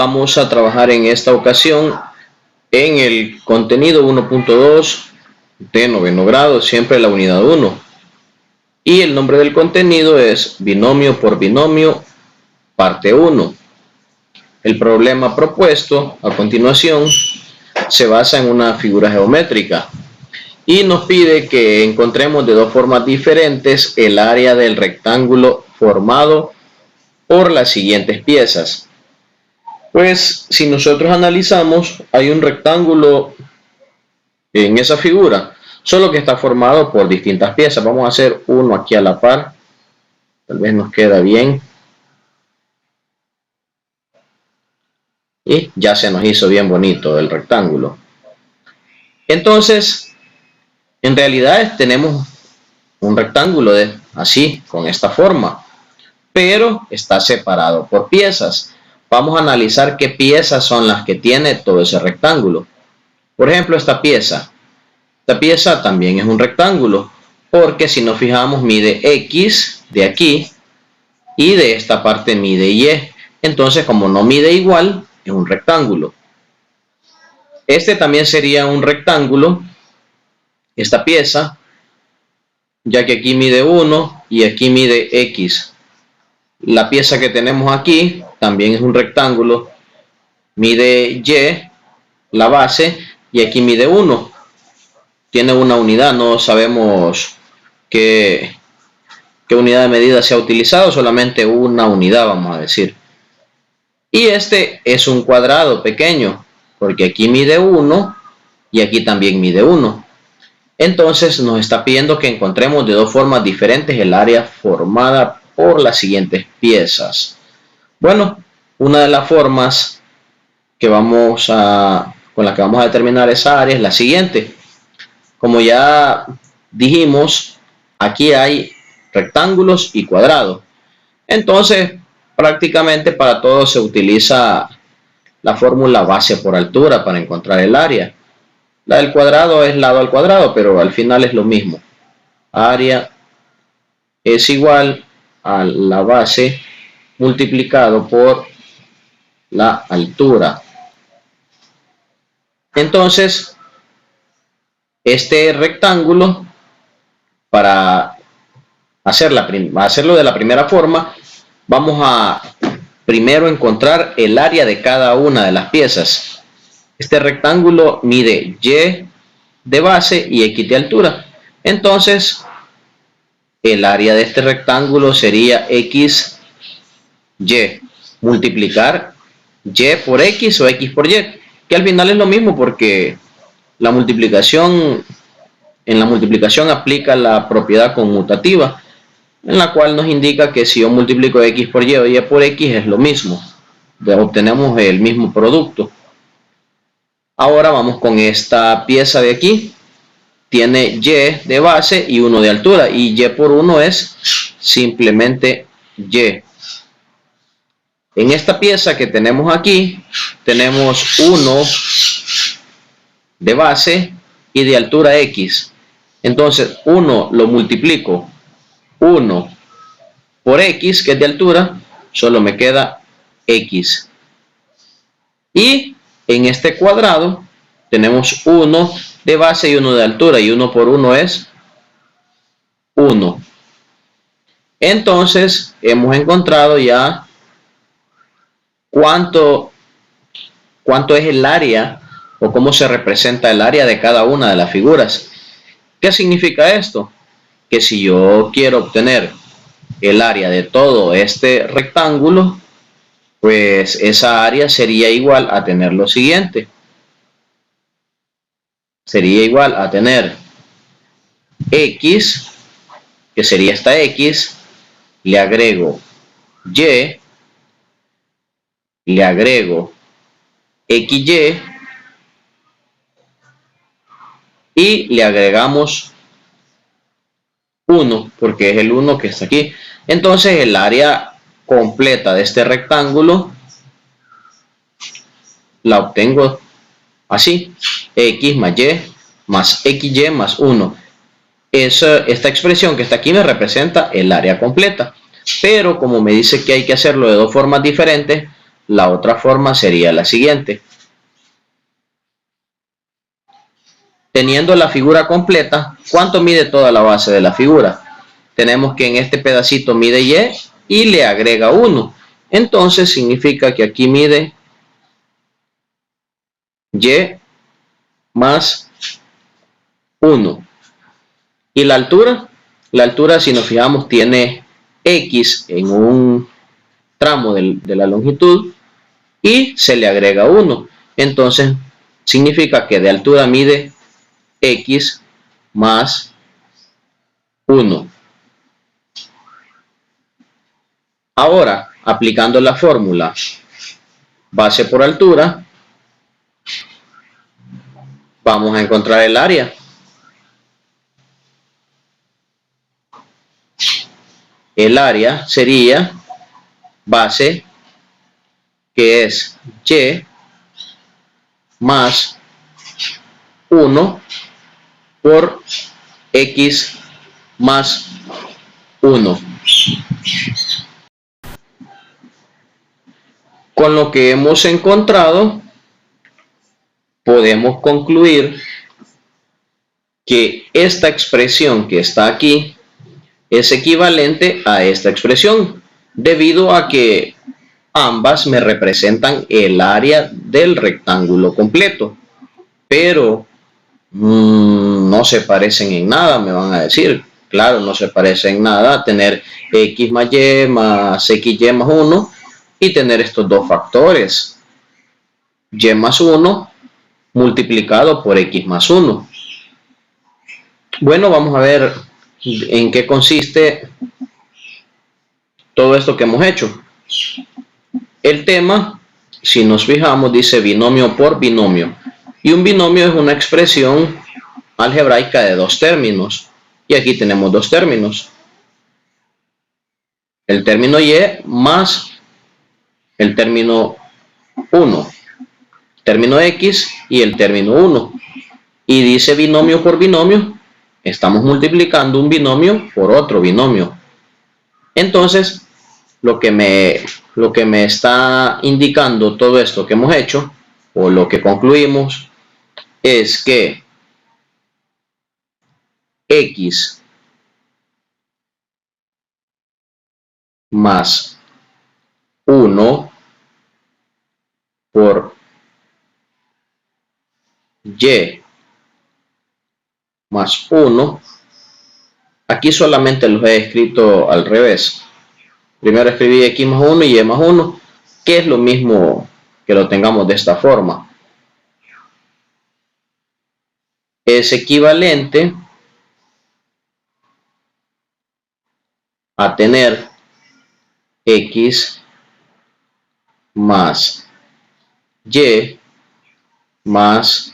vamos a trabajar en esta ocasión en el contenido 1.2 de noveno grado, siempre la unidad 1. Y el nombre del contenido es binomio por binomio, parte 1. El problema propuesto a continuación se basa en una figura geométrica y nos pide que encontremos de dos formas diferentes el área del rectángulo formado por las siguientes piezas. Pues si nosotros analizamos, hay un rectángulo en esa figura, solo que está formado por distintas piezas. Vamos a hacer uno aquí a la par, tal vez nos queda bien. Y ya se nos hizo bien bonito el rectángulo. Entonces, en realidad tenemos un rectángulo así, con esta forma, pero está separado por piezas. Vamos a analizar qué piezas son las que tiene todo ese rectángulo. Por ejemplo, esta pieza. Esta pieza también es un rectángulo, porque si nos fijamos mide X de aquí y de esta parte mide Y. Entonces, como no mide igual, es un rectángulo. Este también sería un rectángulo, esta pieza, ya que aquí mide 1 y aquí mide X. La pieza que tenemos aquí también es un rectángulo, mide Y, la base, y aquí mide 1. Tiene una unidad, no sabemos qué unidad de medida se ha utilizado, solamente una unidad, vamos a decir. Y este es un cuadrado pequeño, porque aquí mide 1 y aquí también mide 1. Entonces nos está pidiendo que encontremos de dos formas diferentes el área formada por las siguientes piezas. Bueno, una de las formas que con la que vamos a determinar esa área es la siguiente. Como ya dijimos, aquí hay rectángulos y cuadrados. Entonces, prácticamente para todo se utiliza la fórmula base por altura para encontrar el área. La del cuadrado es lado al cuadrado, pero al final es lo mismo. Área es igual a la base multiplicado por la altura. Entonces, este rectángulo, para hacerlo de la primera forma, vamos a primero encontrar el área de cada una de las piezas. Este rectángulo mide Y de base y X de altura. Entonces, el área de este rectángulo sería XY. Multiplicar Y por X o X por Y, que al final es lo mismo porque en la multiplicación aplica la propiedad conmutativa, en la cual nos indica que si yo multiplico X por Y o Y por X es lo mismo. Obtenemos el mismo producto. Ahora vamos con esta pieza de aquí. Tiene Y de base y 1 de altura. Y Y por 1 es simplemente Y. En esta pieza que tenemos aquí, tenemos 1 de base y de altura X. Entonces, 1 lo multiplico 1 por X, que es de altura, solo me queda X. Y en este cuadrado tenemos 1 de base y 1 de altura, y 1 por 1 es 1. Entonces hemos encontrado ya cuánto es el área o cómo se representa el área de cada una de las figuras. ¿Qué significa esto? Que si yo quiero obtener el área de todo este rectángulo, pues esa área sería igual a tener lo siguiente. Sería igual a tener X, que sería esta X, le agrego Y, le agrego XY y le agregamos 1, porque es el 1 que está aquí. Entonces el área completa de este rectángulo la obtengo así: X más Y más XY más 1. Esta expresión que está aquí me representa el área completa. Pero como me dice que hay que hacerlo de dos formas diferentes, la otra forma sería la siguiente. Teniendo la figura completa, ¿cuánto mide toda la base de la figura? Tenemos que en este pedacito mide y le agrega 1. Entonces significa que aquí mide y más 1. ¿Y la altura? La altura, si nos fijamos, tiene x en un tramo de la longitud y se le agrega 1. Entonces significa que de altura mide x más 1. Ahora, aplicando la fórmula base por altura, vamos a encontrar el área. El área sería base, que es y más 1 por x más 1. Con lo que hemos encontrado, podemos concluir que esta expresión que está aquí es equivalente a esta expresión, debido a que ambas me representan el área del rectángulo completo, pero no se parecen en nada, me van a decir. Claro, no se parece en nada tener x más y más xy más 1 y tener estos dos factores, y más 1 multiplicado por x más 1. Bueno, vamos a ver en qué consiste todo esto que hemos hecho. El tema, si nos fijamos, dice binomio por binomio. Y un binomio es una expresión algebraica de dos términos. Y aquí tenemos dos términos. El término y más el término 1. Término x y el término 1. Y dice binomio por binomio. Estamos multiplicando un binomio por otro binomio. Entonces, lo que me está indicando todo esto que hemos hecho, o lo que concluimos, es que x más 1 por y más 1, aquí solamente los he escrito al revés. Primero escribí x más 1 y y más 1, que es lo mismo que lo tengamos de esta forma. Es equivalente a tener x más y más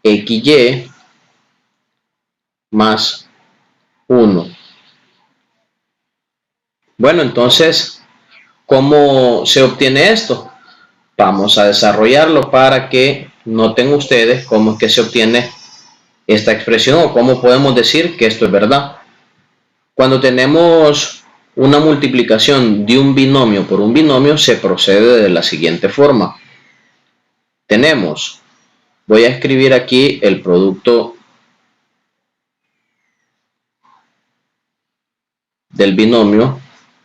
xy más 1. Bueno, entonces, ¿cómo se obtiene esto? Vamos a desarrollarlo para que noten ustedes cómo es que se obtiene esta expresión o cómo podemos decir que esto es verdad. Cuando tenemos una multiplicación de un binomio por un binomio, se procede de la siguiente forma. Tenemos, voy a escribir aquí el producto del binomio,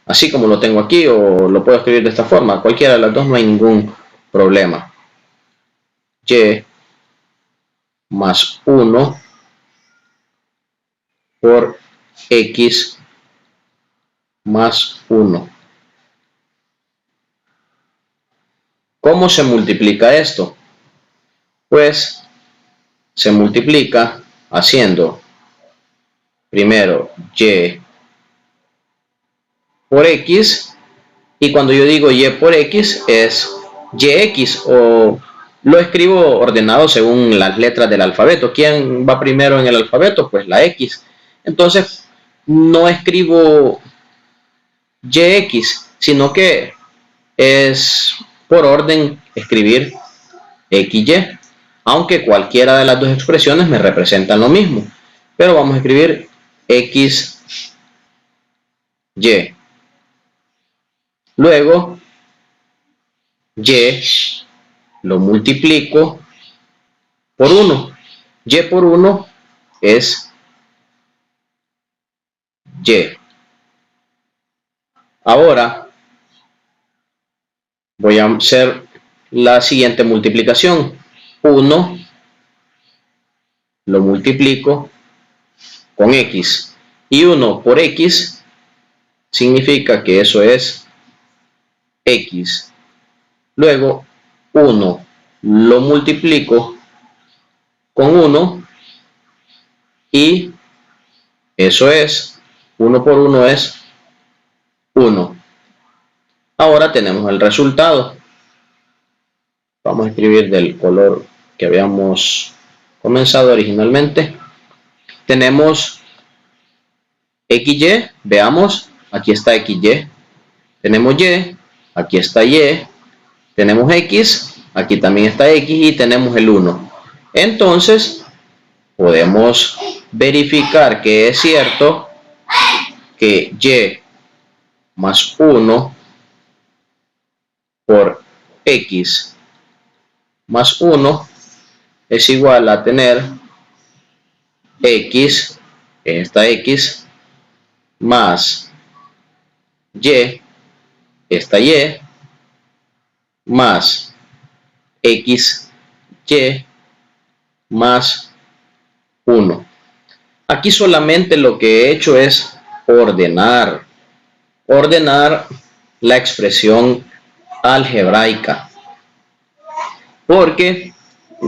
así como lo tengo aquí, o lo puedo escribir de esta forma. Cualquiera de las dos, no hay ningún problema. Y más 1 por x más 1. ¿Cómo se multiplica esto? Pues se multiplica haciendo primero y por x, y cuando yo digo y por x es yx, o lo escribo ordenado según las letras del alfabeto. ¿Quién va primero en el alfabeto? Pues la x. Entonces no escribo yx, sino que es por orden escribir xy, aunque cualquiera de las dos expresiones me representan lo mismo, pero vamos a escribir xy. Luego y lo multiplico por 1. Y por 1 es y. Ahora voy a hacer la siguiente multiplicación. 1 lo multiplico con x. Y 1 por x significa que eso es x. Luego 1 lo multiplico con 1 y eso es 1 por 1 es 1. Ahora tenemos el resultado. Vamos a escribir del color que habíamos comenzado originalmente. Tenemos XY, veamos, aquí está XY. Tenemos Y, aquí está Y. Tenemos X, aquí también está X y tenemos el 1. Entonces, podemos verificar que es cierto que Y más 1 por X más 1 es igual a tener X, esta X, más Y, esta Y, más X, Y, más 1. Aquí solamente lo que he hecho es ordenar la expresión algebraica. Porque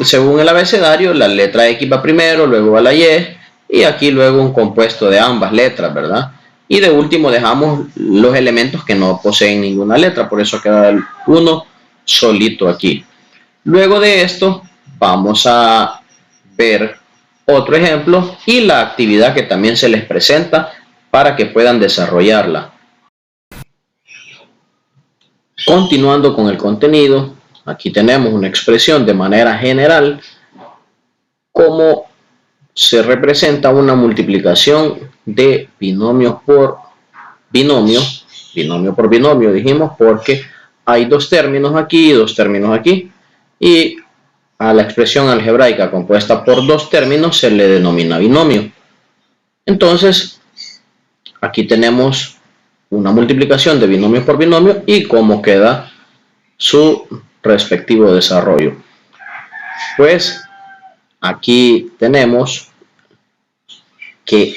según el abecedario, la letra X va primero, luego va la y aquí luego un compuesto de ambas letras, ¿verdad? Y de último dejamos los elementos que no poseen ninguna letra, por eso queda el 1 solito aquí. Luego de esto vamos a ver otro ejemplo y la actividad que también se les presenta para que puedan desarrollarla. Continuando con el contenido, aquí tenemos una expresión de manera general, cómo se representa una multiplicación de binomio por binomio, binomio por binomio dijimos porque hay dos términos aquí y dos términos aquí, y a la expresión algebraica compuesta por dos términos se le denomina binomio. Entonces, aquí tenemos una multiplicación de binomio por binomio y cómo queda su respectivo desarrollo. Pues aquí tenemos que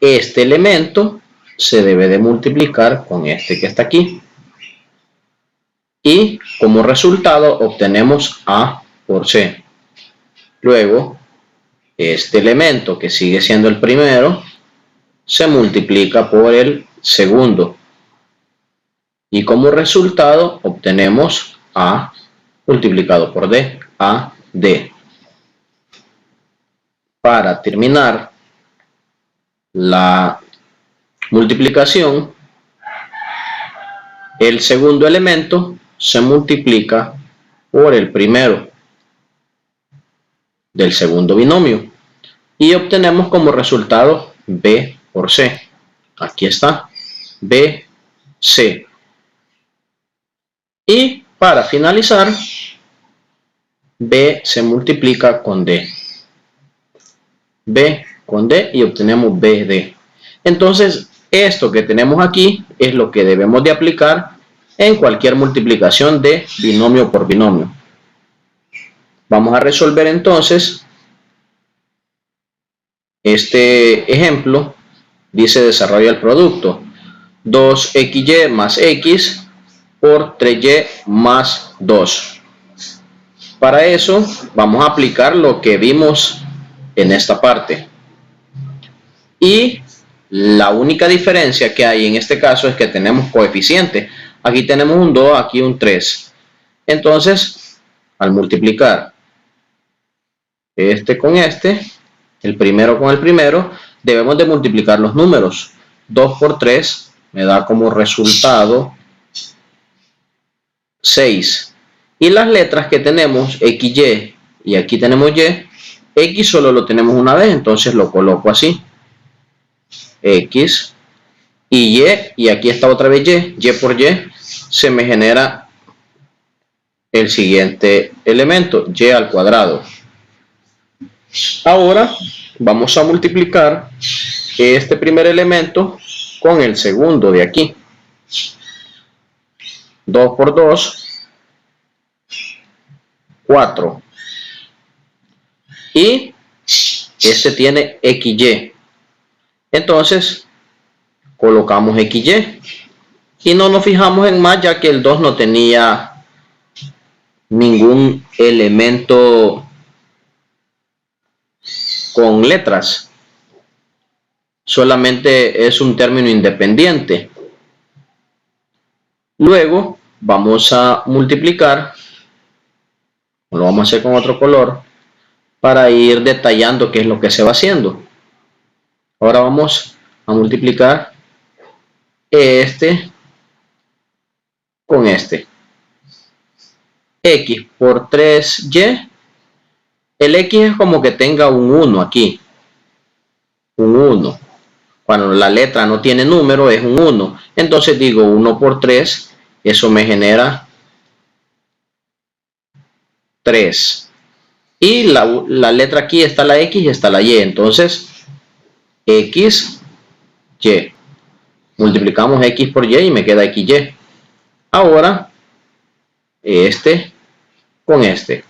este elemento se debe de multiplicar con este que está aquí. Y como resultado obtenemos A por C. Luego, este elemento que sigue siendo el primero se multiplica por el segundo. Y como resultado obtenemos A multiplicado por D, A, D. Para terminar la multiplicación, el segundo elemento se multiplica por el primero del segundo binomio y obtenemos como resultado B por C. Aquí está, B, C. Y para finalizar, B se multiplica con D. B con D y obtenemos BD. Entonces, esto que tenemos aquí es lo que debemos de aplicar en cualquier multiplicación de binomio por binomio. Vamos a resolver entonces este ejemplo. Dice desarrolla el producto 2xy más x por 3y más 2. Para eso vamos a aplicar lo que vimos en esta parte. Y la única diferencia que hay en este caso es que tenemos coeficientes. Aquí tenemos un 2, aquí un 3. Entonces, al multiplicar este con este, el primero con el primero, debemos de multiplicar los números. 2 por 3 me da como resultado 6. Y las letras que tenemos, XY y aquí tenemos Y, X solo lo tenemos una vez, entonces lo coloco así. X y aquí está otra vez Y por Y se me genera el siguiente elemento, y al cuadrado. Ahora vamos a multiplicar este primer elemento con el segundo de aquí. 2 por 2, 4. Y este tiene XY. Entonces, colocamos XY. Y no nos fijamos en más, ya que el 2 no tenía ningún elemento con letras. Solamente es un término independiente. Luego vamos a multiplicar, lo vamos a hacer con otro color para ir detallando qué es lo que se va haciendo. Ahora vamos a multiplicar este con este. X por 3y. El X es como que tenga un 1 aquí. Un 1. Cuando la letra no tiene número es un 1. Entonces digo 1 por 3. Eso me genera 3. Y la letra aquí está la X y está la Y. Entonces, X, Y. Multiplicamos X por Y y me queda XY. Ahora, este con este.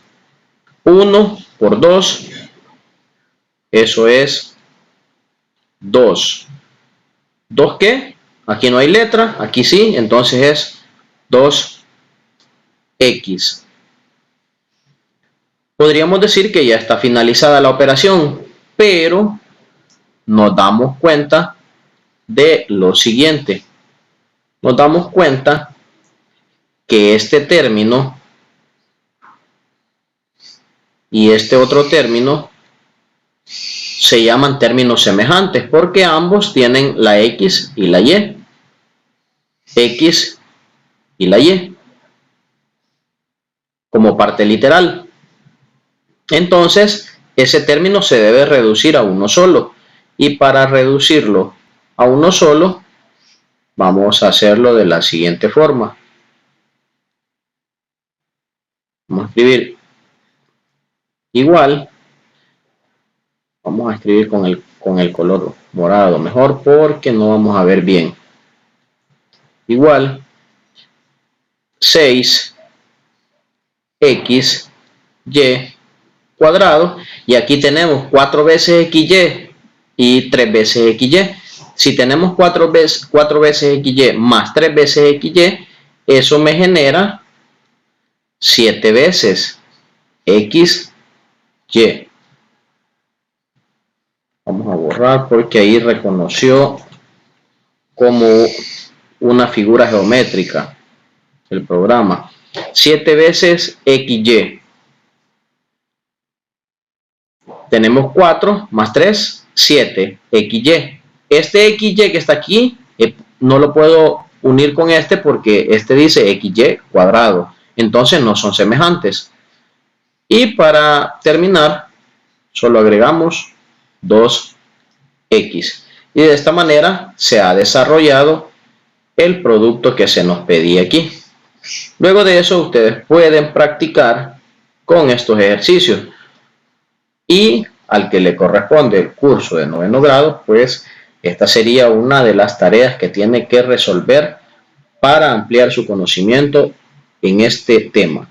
1 por 2. Eso es 2. ¿2 qué? Aquí no hay letra. Aquí sí. Entonces es 2x. Podríamos decir que ya está finalizada la operación, pero nos damos cuenta de lo siguiente. Nos damos cuenta que este término y este otro término se llaman términos semejantes porque ambos tienen la X y la Y. X y la Y como parte literal. Entonces, ese término se debe reducir a uno solo. Y para reducirlo a uno solo, vamos a hacerlo de la siguiente forma. Vamos a escribir igual. Vamos a escribir con el color morado mejor porque no vamos a ver bien. Igual 6x y cuadrado, y aquí tenemos 4 veces xy y 3 veces xy. Si tenemos 4 veces xy más 3 veces xy, eso me genera 7 veces xy. Vamos a borrar porque ahí reconoció como una figura geométrica el programa. 7 veces xy. Tenemos 4 más 3, 7 xy. Este xy que está aquí no lo puedo unir con este porque este dice xy cuadrado. Entonces no son semejantes. Y para terminar, solo agregamos 2x. Y de esta manera se ha desarrollado el producto que se nos pedía aquí. Luego de eso, ustedes pueden practicar con estos ejercicios. Y al que le corresponde el curso de 9º grado, pues esta sería una de las tareas que tiene que resolver para ampliar su conocimiento en este tema.